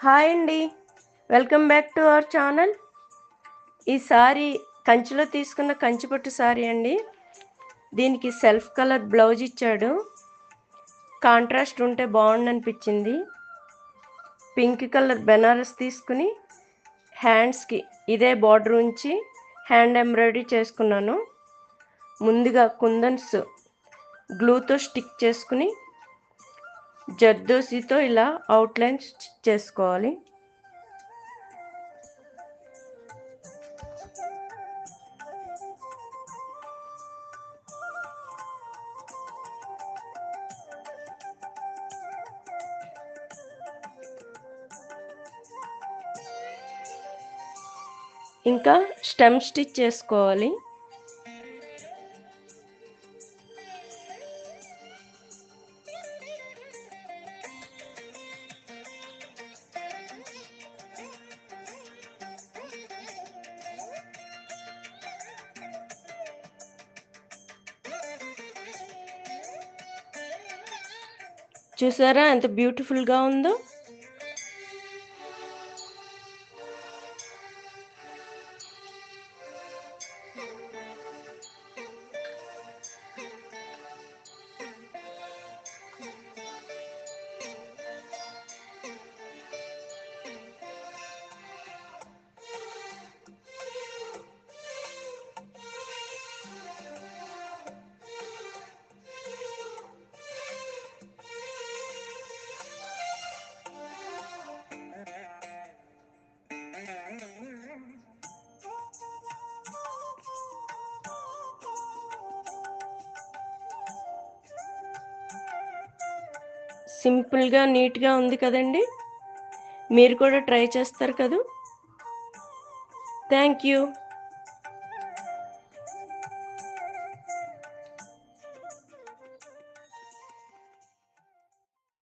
Hi అండి. Welcome back to our channel. ఈ sorry కంచిలో తీసుకున్న కంచిపట్టు సారీ అండి. దీనికి సెల్ఫ్ కలర్ బ్లౌజ్ ఇచ్చాడు. కాంట్రాస్ట్ ఉంటే బాగుండనిపించింది. పింక్ కలర్ బెనారస్ తీసుకుని హ్యాండ్స్కి ఇదే బార్డర్ ఉంచి హ్యాండ్ ఎంబ్రాయిడరీ చేసుకున్నాను. ముందుగా కుందన్స్ గ్లూతో స్టిక్ చేసుకుని జర్దోసితో ఇలా అవుట్లైన్ స్టిచ్ చేసుకోవాలి. ఇంకా స్టెమ్ స్టిచ్ చేసుకోవాలి. చూసారా ఎంత బ్యూటిఫుల్గా ఉందో. సింపుల్గా నీట్గా ఉంది కదండి. మీరు కూడా ట్రై చేస్తారు కదూ. Thank you.